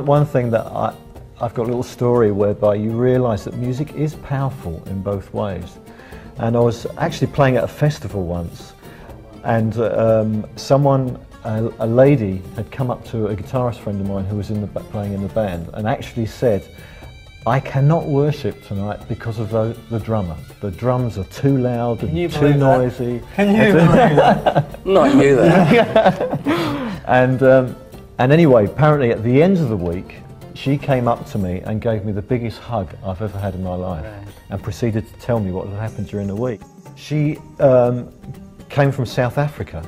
one thing that I've got a little story whereby you realise that music is powerful in both ways. And I was actually playing at a festival once, and a lady had come up to a guitarist friend of mine who was playing in the band and actually said, "I cannot worship tonight because of the drummer. The drums are too loud and too noisy." Can you believe that? Not you then. And anyway, apparently at the end of the week, she came up to me and gave me the biggest hug I've ever had in my life, and proceeded to tell me what had happened during the week. She came from South Africa,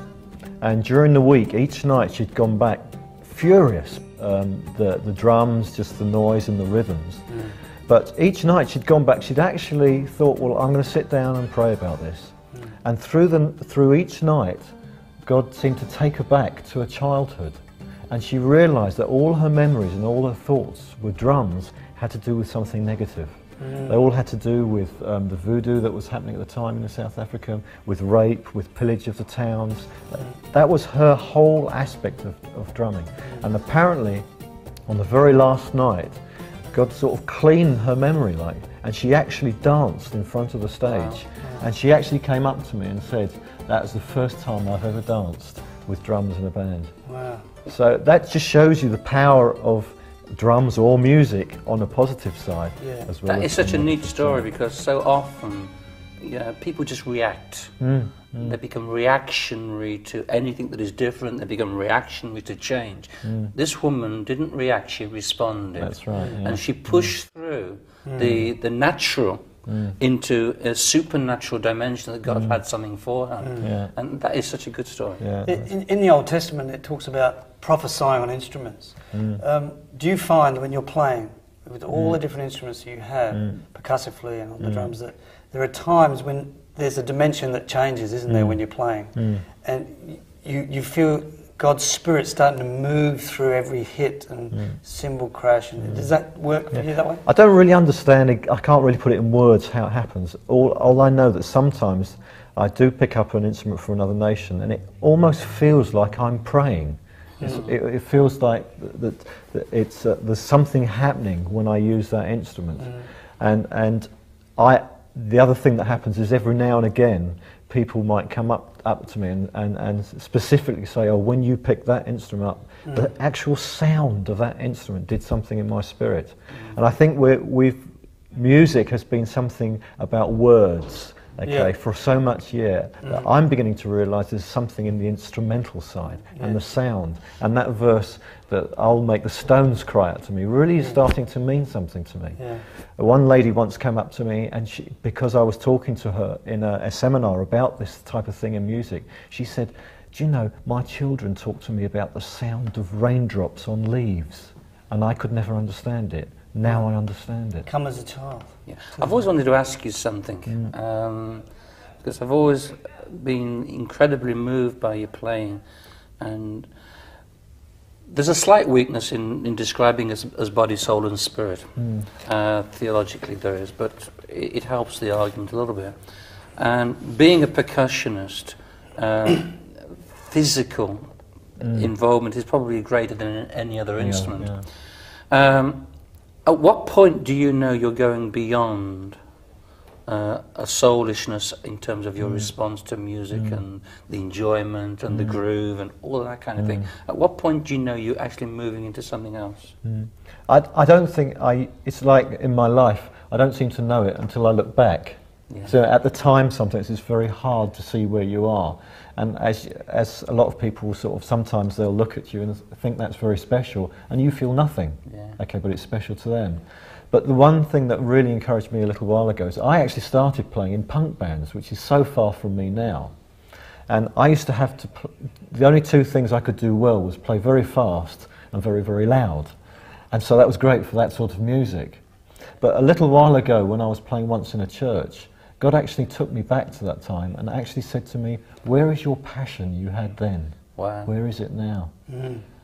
and during the week, each night she'd gone back furious. The drums, just the noise and the rhythms. But each night she'd gone back, she'd actually thought, well, I'm going to sit down and pray about this. And through each night, God seemed to take her back to her childhood. And she realised that all her memories and all her thoughts with drums had to do with something negative. They all had to do with the voodoo that was happening at the time in South Africa, with rape, with pillage of the towns. That was her whole aspect of drumming. And apparently, on the very last night, God sort of cleaned her memory, and she actually danced in front of the stage. And she actually came up to me and said, "That was the first time I've ever danced with drums in a band." Wow. So that just shows you the power of drums or music on a positive side. As well. That is such a neat story, because so often people just react. They become reactionary to anything that is different. They become reactionary to change. This woman didn't react, she responded. That's right. Yeah. And she pushed through the natural into a supernatural dimension that God had something for her. And that is such a good story. In the Old Testament, it talks about prophesying on instruments. Do you find when you're playing with all the different instruments you have, percussively and on the drums, that there are times when there's a dimension that changes, isn't there, when you're playing? And you feel God's Spirit starting to move through every hit and cymbal crash. And does that work for you that way? I don't really understand it. I can't really put it in words how it happens. All I know that sometimes I do pick up an instrument from another nation, and it almost feels like I'm praying. It feels like there's something happening when I use that instrument. And the other thing that happens is every now and again people might come up to me and specifically say, "Oh, when you picked that instrument up, the actual sound of that instrument did something in my spirit." And I think music has been something about words, for so much that I'm beginning to realise there's something in the instrumental side and the sound, and that verse that "I'll make the stones cry out to me" really is starting to mean something to me. One lady once came up to me, and because I was talking to her in a seminar about this type of thing in music, she said, "Do you know, my children talk to me about the sound of raindrops on leaves, and I could never understand it. Now I understand it." Come as a child. I've always wanted to ask you something, because I've always been incredibly moved by your playing, and there's a slight weakness in describing as body, soul and spirit. Theologically there is, but it helps the argument a little bit. And being a percussionist, physical involvement is probably greater than any other instrument. At what point do you know you're going beyond a soulishness in terms of your response to music and the enjoyment and the groove and all of that kind of thing? At what point do you know you're actually moving into something else? I don't think it's like in my life, I don't seem to know it until I look back. So at the time sometimes it's very hard to see where you are. And as a lot of people sort of, sometimes they'll look at you and think that's very special, and you feel nothing. Okay, but it's special to them. But the one thing that really encouraged me a little while ago is I actually started playing in punk bands, which is so far from me now. And I used to have to, the only two things I could do well was play very fast and very, very loud. And so that was great for that sort of music. But a little while ago, when I was playing once in a church, God actually took me back to that time and actually said to me, "Where is your passion you had then? Wow. Where is it now?"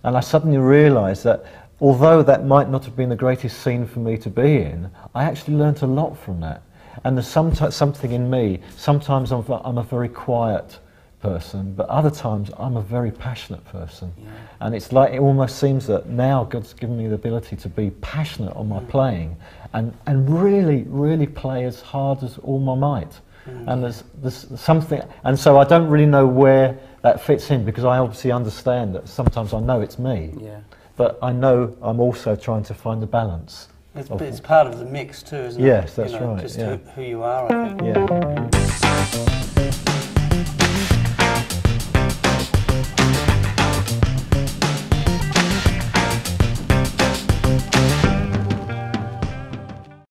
And I suddenly realised that although that might not have been the greatest scene for me to be in, I actually learnt a lot from that. And there's something in me, sometimes I'm a very quiet person, but other times I'm a very passionate person. Yeah. And it's like, it almost seems that now God's given me the ability to be passionate on my playing and really, really play as hard as all my might. And there's something, and so I don't really know where that fits in, because I obviously understand that sometimes I know it's me, but I know I'm also trying to find the balance. It's part of the mix too, isn't it? Yes, that's right. Just who you are, I think. Yeah.